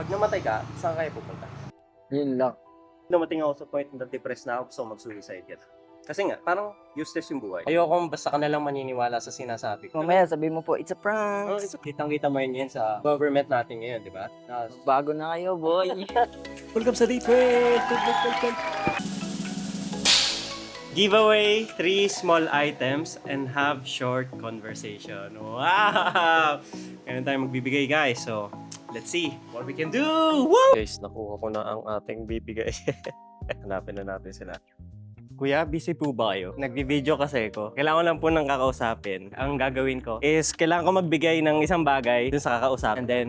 Pag namatay ka, saan kayo pupunta? Yun lang. Dumating ako sa point na depressed na ako, gusto ko mag-suicide yan. Kasi nga, parang useless yung buhay. Ayoko basta ka na lang maniniwala sa sinasabi ko. Mamaya sabi mo po, it's a prank. Kitang-kita mo yun sa government natin ngayon, di ba? Bago na kayo, boy. Welcome sa Day Trade! Giveaway 3 small items and have short conversation. Wow! Ganun tayo magbibigay, guys. So, let's see what we can do! Woo! Guys, nakuha ko na ang ating bibigay. Hanapin na natin sila. Kuya, busy po ba kayo? Nagbi-video kasi ko. Kailangan ko lang po ng kakausapin. Ang gagawin ko is kailangan ko magbigay ng isang bagay dun sa kakausap. And then,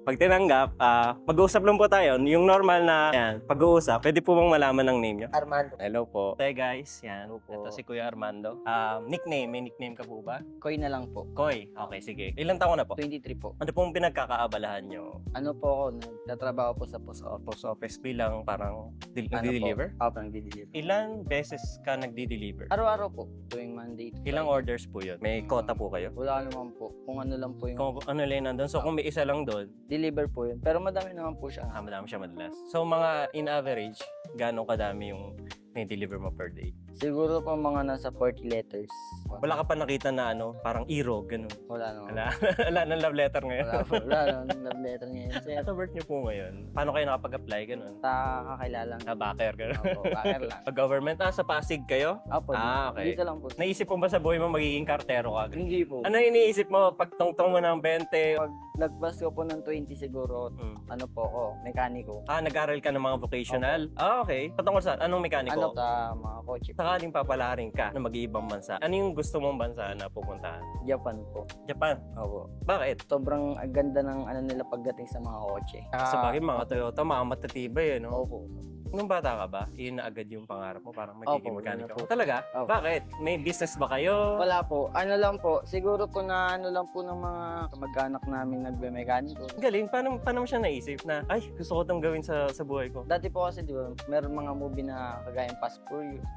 pag tinanggap, mag-uusap lang po tayo. Yung normal na pag-uusap, pwede po bang malaman ng name nyo? Armando. Hello po. Hey guys, yan. Hello po. Ito si Kuya Armando. Nickname, may nickname ka po ba? Koy na lang po. Koy. Okay, sige. Ilang taon na po? 23 po. Ano pong pinagkakaabalahan nyo? Ano po ako, nagtatrabaho po sa post office. Post office bilang parang Ano nagdi-deliver? po? Opo, nagdi-deliver. Ilan beses ka nagdi-deliver? Araw-araw po, tuwing Monday to Ilang Friday. orders po yun? May quota po kayo? Wala naman po. Kung ano lang po yung Kung ano lang nandun. So kung may isa lang doon, deliver po yun. Pero madami naman po siya. madami siya madalas. So mga in average, gano'ng kadami yung may-deliver mo per day? Siguro po mga nasa 40 letters. Wala ka pa nakita na parang iro, ganun. Wala naman. Wala, wala nang love letter ngayon. Wala po. Wala naman. Love letter ngayon. Sir, Sa work niyo po ngayon, paano kayo nakapag-apply, ganun? ta kakilala. Backer, ganun. Opo, backer lang. Pag government, sa Pasig kayo? Opo, Okay. dito lang po. Naisip mo ba sa buhay mo magiging kartero ka? Hindi po. Ano iniisip mo pag tungtong mo ng 20? Pag lagpas ko po ng 20 siguro, ano po ako, mekaniko. Nag-aral ka ng mga vocational? Okay. Patungkol saan? Anong mekaniko? Ano ta, mga kotse. Sakaling papalarin ka na mag-iibang bansa, ano yung gusto mong bansa na pupuntahan? Japan po. Japan. Opo. Bakit? Sobrang ganda ng ano nila pagdating sa mga kotse. Sa bagay, mga Toyota, mga matatibay, no? Opo. Nung bata ka ba, yun na agad yung pangarap mo, parang magiging Opo, mekaniko? yun na po. Talaga? Opo. Bakit? May business ba kayo? Wala po. Ano lang po, siguro po na ano lang po ng mga kamag-anak namin nagbe-mekaniko. Galing, paano mo siya naisip na, ay, gusto ko itong gawin sa buhay ko? Dati po kasi di ba, meron mga movie na kagaya Fast Furious.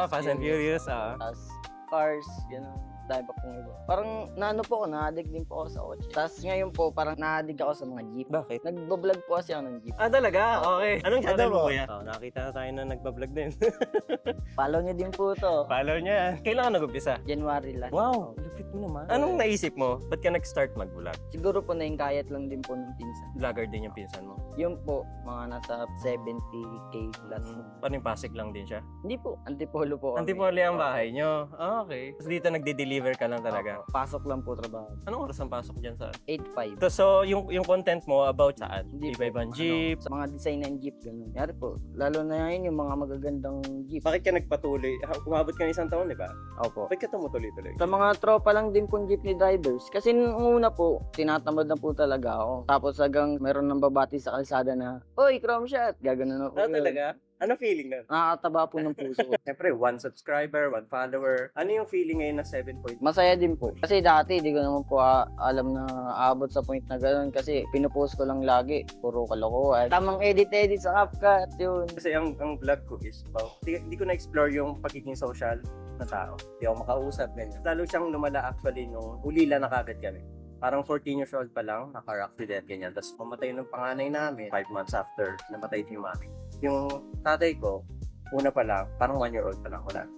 Fast and Furious, Tapos Cars, gano'n. Dahil pa pong iba. Parang naano po ako, na-addict din po ako sa kotse. Tapos ngayon po, parang na-addict ako sa mga jeep. Bakit? Nagbablog po kasi ako ng jeep. Talaga? Okay. Anong channel Ano mo, po? kuya? Nakita na tayo na nagbablog din. Follow niyo din po to. Follow niya. Kailan ka nag-umpisa? January last. Wow, lupit mo naman. Anong naisip mo? Ba't ka nag-start mag-vlog? Siguro po naingkayat lang din po ng pinsan. Vlogger din yung pinsan mo. Yun po, mga nasa 70k plus. Paano yung Pasig lang din siya? Hindi po, Antipolo po kami. Antipolo ang bahay nyo. Okay. Tapos dito nagde-deliver ka lang talaga. Opo, pasok lang po trabaho. Anong oras ang pasok dyan sa... 8-5. So, yung content mo about saan? Hindi po, Iba-ibang jeep? Sa mga design ng jeep, gano'n. Yari po, lalo na yun yung mga magagandang jeep. Bakit ka nagpatuloy? Umabot ka ng isang taon, di ba? Opo. Bakit ka tumutuloy-tuloy? Sa mga tropa lang din pong jeepney drivers. Kasi nung una po, tinatamad na po talaga ako. Tapos hanggang meron ng babati sa kalsada na, Oy, chrome shot! Gaganon na po. yun. Talaga? Ano feeling na? Nakakataba po ng puso ko. Siyempre, 1 subscriber, 1 follower. Ano yung feeling ngayon na 7 point? Masaya din po. Kasi dati, di ko naman po alam na aabot sa point na gano'n. Kasi pinupost ko lang lagi. Puro kalokohan. Tamang edit-edit sa CapCut, yun. Kasi ang vlog ko is about, di ko na-explore yung pagiging social na tao. Di ako makausap, ganyan. Lalo siyang lumala actually nung ulila na kagad kami. Parang 14 years old pa lang, naka-accident, ganyan. Tapos mamatay ng panganay namin 5 months after, namatay din yung mami. Yung tatay ko, una pa lang, parang 1 year old pa lang, wala.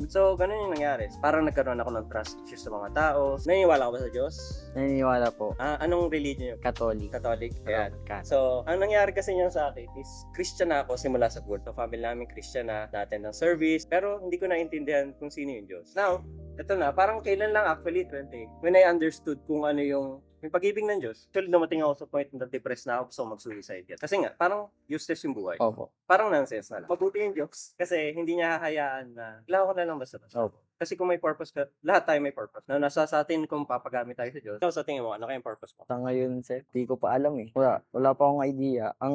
So, ganun yung nangyari. Parang nagkaroon ako ng trust issues sa mga tao. Naniniwala ka ba sa Diyos? Naniniwala po. Anong religion niyo? Catholic. Catholic? Ayan. Catholic. So, ang nangyari kasi niyan sa akin is Christian na ako simula sa birth. So, family namin Christian na, na-attend ng service. Pero hindi ko naintindihan kung sino yung Diyos. Now, ito na, parang kailan lang actually, 20. When I understood kung ano yung may pag-ibig ng Diyos. Actually, dumating ako sa point na depressed na ako, gusto ko mag-suicide yan. Kasi nga, parang useless yung buhay. Opo. Parang nonsense na lang. Mabuti yung Diyos. Kasi hindi niya hahayaan na kailangan ko na lang basta-basta. Opo. Kasi kung may purpose ka, lahat tayo may purpose. Na nasa sa atin kung papagamit tayo sa Diyos. Ikaw sa tingin mo, ano kayong purpose mo? Sa ngayon, sir, di ko pa alam eh. Wala pa akong idea. Ang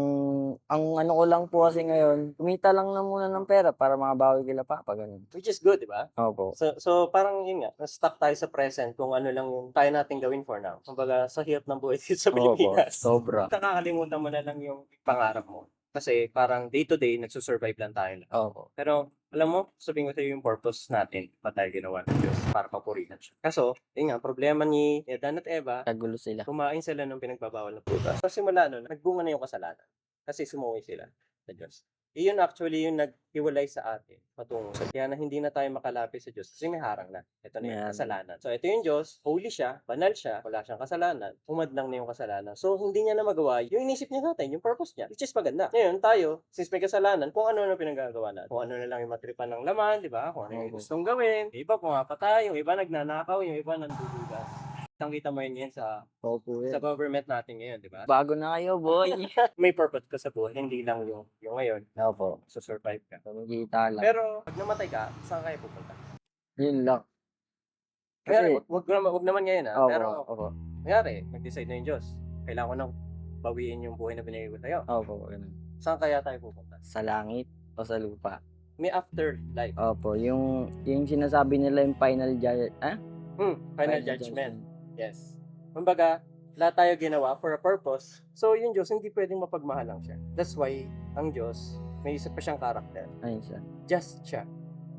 ano ko lang po kasi ngayon, kumita lang na muna ng pera para makabawi kila papa, ganun. Which is good, di ba? Opo. So parang yun nga, na-stuck tayo sa present kung ano lang yung kaya natin gawin for now. Kumbaga, sa hirap ng buhay dito sa Opo, Pilipinas. sobra. Nakakalimutan mo na lang yung pangarap mo. Kasi parang day to day, nagsusurvive lang tayo. Opo. Pero, alam mo, sabihin ko sa'yo yung purpose natin, pa tayo ginawa ng Diyos para papurihan siya. Kaso, yun nga, problema ni Adan at Eva, Kagulo sila. kumain sila ng pinagbabawal na prutas. So, simula nun, nagbunga na yung kasalanan. Kasi sumuwi sila sa Diyos. Iyon actually yung naghiwalay sa atin patungo sa kaya na hindi na tayo makalapit sa Diyos kasi may harang na. Ito na yung May kasalanan. So, ito yung Diyos, holy siya, banal siya, wala siyang kasalanan, humadlang na yung kasalanan. So, hindi niya na magawa yung inisip niya natin, yung purpose niya, which is maganda. Ngayon, tayo, since may kasalanan, kung ano na pinagagawa natin. Kung ano na lang yung matripan ng laman, di ba? Kung ano yung gustong gawin. Yung iba pumapatay, yung iba nagnanakaw, yung iba nandudugas. Kita mo yun sa Opo sa government natin ngayon, di ba? Bago na kayo, boy. May purpose ka sa buhay, hindi lang yung ngayon, Opo. survive ka. Kumikita lang. Pero, pag namatay ka, saan kayo pupunta? Yun lang. Kaya, Kasi, wag naman ngayon opo, pero, opo. nangyari, nag-decide na yung Diyos. Kailangan ko nang bawiin yung buhay na binigay ko sa'yo. Opo, ganun. Saan kaya tayo pupunta? Sa langit o sa lupa. May afterlife. Opo, yung sinasabi nila yung final Final judgment. Yes. Kumbaga, lahat tayo ginawa for a purpose. So, yung Diyos, hindi pwedeng mapagmahal lang siya. That's why, ang Diyos, may isa pa siyang karakter. Ayun siya. Just siya.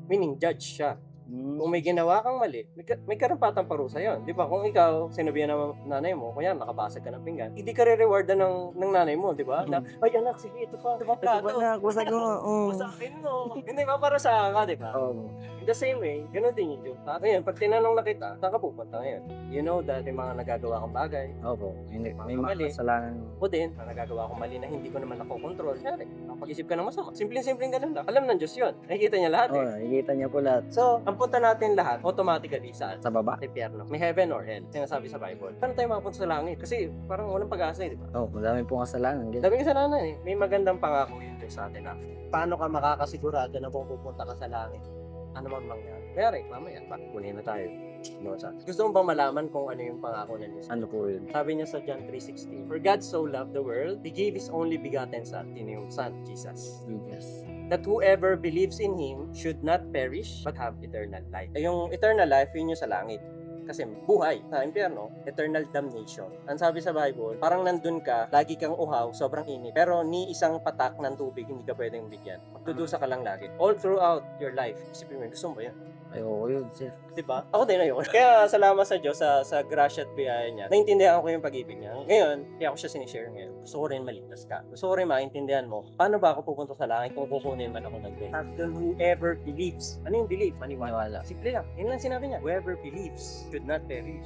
Meaning, judge siya. Hmm. Kung may ginawa kang mali, may karapatang parusa yon. Di ba? Kung ikaw, sinabihan ng nanay mo, kaya nakabasag ka ng pinggan, hindi ka re-rewardan ng nanay mo, di ba? Na, ay anak, sige, ito pa, plato. na, kusag mo. Sa akin mo. Hindi ba para sa ka, di ba? Oo. In the same way, ganoon din yung Diyos. Ngayon, pag tinanong na kita, saan ka pupunta ngayon? You know that may mga nagagawa kang bagay. Opo. May Mali. mga kasalanan. O din, na nagagawa kong mali na hindi ko naman nakokontrol. Kaya pag-isip ka ng masama. Simpleng-simpleng ganun lang. Alam ng Diyos yun. Nakikita niya lahat Oo, eh. nakikita niya po lahat. So, ang punta natin lahat, automatically saan? Sa baba? Sa impyerno. May heaven or hell. Sinasabi sa Bible. Paano tayo makapunta sa langit? Kasi parang walang pag-asa eh, di ba? Oo, madami pong kasalanan. Daming kasalanan eh. May magandang pangako yun Diyos sa atin na paano ka makakasigurado na kung pupunta ka sa langit? Ano man mangyari? Kaya rin, mamaya, kunin na tayo. No, gusto mo bang malaman kung ano yung pangako ng Diyos? Ano po yun? Sabi niya sa John 3:16, For God so loved the world, He gave His only begotten Son, yung Son, Jesus. Yes. That whoever believes in Him should not perish, but have eternal life. Yung eternal life, yun yung sa langit. Kasi buhay sa impyerno, eternal damnation. Ang sabi sa Bible, parang nandun ka, lagi kang uhaw, sobrang init. Pero ni isang patak ng tubig, hindi ka pwedeng bigyan. Magdudusa ka lang lagi. All throughout your life. Isipin mo, gusto mo ba yan? Ayoko yun, sir. Diba? Ako din ayoko. Kaya salamat sa Diyos sa grasya at biyaya niya. Naintindihan ko yung pag-ibig niya. Ngayon, kaya ako siya sinishare ngayon. Gusto ko rin maligtas ka. Gusto ko rin maintindihan mo. Paano ba ako pupunta sa langit kung kukunin man ako ng grave? After whoever believes. Ano yung believe? Maniwala. Simple lang. Yun lang sinabi niya. Whoever believes should not perish,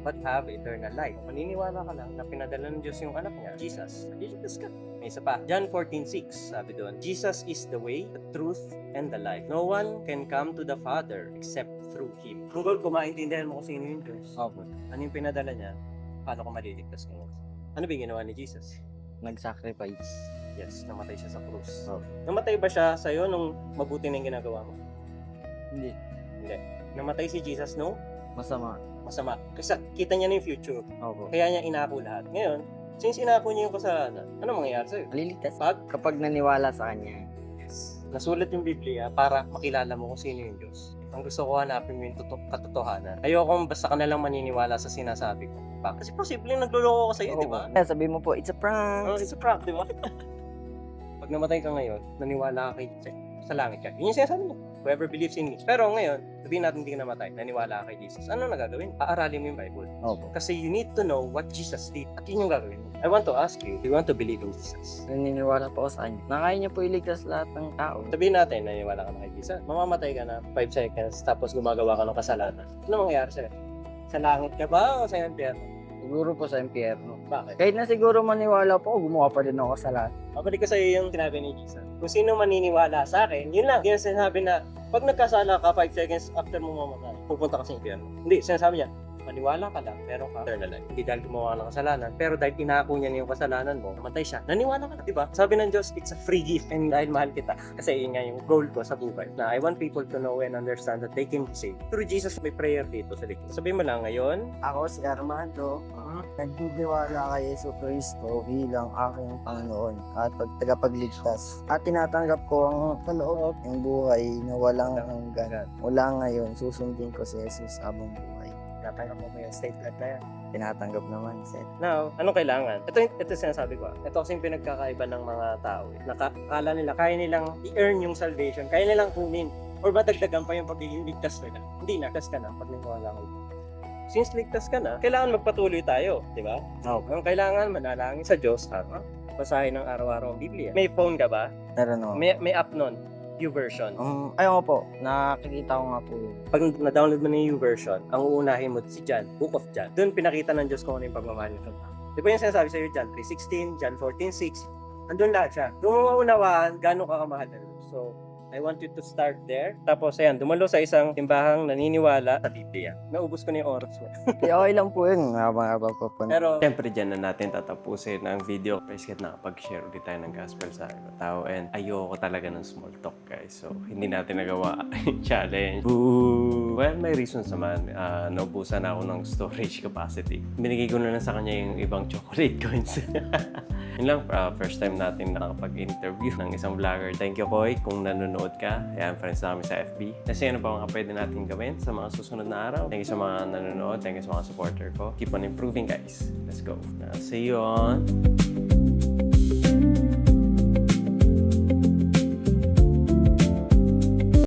but have eternal life. Maniniwala ka lang na pinadala ng Diyos yung anak niya, Jesus. Jesus ka. May isa pa. John 14:6, sabi doon, Jesus is the way, the truth, and the life. No one can come to the Father except through Him. Kung maintindihan mo kung sino yung Diyos, Opo. ano yung pinadala niya, paano ka maliligtas ngayon? Ano ba yung ginawa ni Jesus? Nag-sacrifice. Yes, namatay siya sa krus. Opo. Namatay ba siya sa'yo nung mabuti na yung ginagawa mo? Hindi. Hindi. Namatay si Jesus no? Masama. Masama. Kasi kita niya na yung future. Opo. Kaya niya inako lahat. Ngayon, since inako niya yung kasalanan, ano mangyayari sa'yo? Maliligtas. Pag Kapag naniwala sa kanya. nasulat yung Biblia para makilala mo kung sino yung Diyos. Ang gusto ko hanapin mo yung katotohanan. Ayoko basta ka na lang maniniwala sa sinasabi ko. Bakit? Kasi posibleng nagluloko ka sa'yo, di ba? Kaya sabi mo po, it's a prank. Oh, it's a prank, di ba? Pag namatay ka ngayon, naniwala ka kay sa langit ka. Yun yung sinasabi mo. Whoever believes in me. Pero ngayon, sabihin natin hindi ka namatay, naniwala ka kay Jesus. Ano na gagawin? Aaralin mo yung Bible. Opo. Kasi you need to know what Jesus did. At yun yung gagawin mo. I want to ask you, do you want to believe in Jesus? Naniniwala po ako sa kanya. Na kaya niya po iligtas lahat ng tao. Sabihin natin, naniwala ka na kay Jesus. Mamamatay ka na 5 seconds, tapos gumagawa ka ng kasalanan. Ano mangyayari sa'yo? Sa langit ka ba o sa impyerno? Siguro po sa impyerno. Bakit? Kahit na siguro maniwala po ako, gumawa pa din ako sa lahat. Babalik ko sa'yo yung sinabi ni Jesus. Kung sino maniniwala sa akin, yun lang. Yung sinabi na, pag nagkasala ka 5 seconds after mo mamatay, pupunta ka sa impyerno. Hindi, sinasabi niya, maniwala ka lang, meron ka eternal life. Hindi dahil gumawa ka ng kasalanan, pero dahil inako niya na yung kasalanan mo, namatay siya, naniwala ka na, di ba? Sabi ng Diyos, it's a free gift, and dahil mahal kita. Kasi yun nga yung goal ko sa buhay, na I want people to know and understand that they can be saved. Through Jesus, may prayer dito sa likod. Sabi mo lang ngayon, Ako si Armando, nagtitiwala kay Yesu Cristo bilang aking Panginoon at tagapagligtas. At tinatanggap ko ang kaloob ng buhay na walang hanggan. Mula ngayon, susundin ko si Jesus habang buhay. natanggap mo yung statement na yan. tinatanggap naman, sir. Now, anong kailangan? Ito sinasabi ko. Ito kasing pinagkakaiba ng mga tao. Nakakala nila, kaya nilang i-earn yung salvation, kaya nilang kunin. Or madagdagan pa yung pagiging ligtas nila. Hindi na, ligtas ka na pag niniwala ko. Since ligtas ka na, kailangan magpatuloy tayo, di ba? Ang kailangan, manalangin sa Diyos, basahin ng araw-araw ang Biblia. May phone ka ba? Meron naman. May app nun, YouVersion. Ayun po, nakikita ko nga po yun. Pag na-download mo na yung YouVersion, ang uunahin mo si John, Book of John. Doon pinakita ng Diyos kung ano yung pagmamahal nito. Di ba yung sinasabi sa'yo, John 3:16, John 14:6, andun lahat siya. Doon mo maunawaan gano'ng kakamahal na Diyos. So, I want you to start there. Tapos, ayan, dumalo sa isang timbahang naniniwala sa Biblia. Naubos ko na yung oras mo. Okay lang po yun, habang po. Pero, siyempre dyan na natin tatapusin ang video. Guys, nakapag-share ulit tayo ng gospel sa ibang tao. And ayoko talaga ng small talk, guys. So, hindi natin nagawa yung challenge. Boo! Well, may reasons naman. Naubusan ako ng storage capacity. Binigay ko na lang sa kanya yung ibang chocolate coins. Yun lang, first time natin nakapag-interview ng isang vlogger. Thank you, Koy, kung nanonood ka. Ayan, friends namin sa FB. Kasi ano pa mga pwede natin gawin sa mga susunod na araw. Thank you sa mga nanonood. Thank you sa mga supporter ko. Keep on improving, guys. Let's go. See you on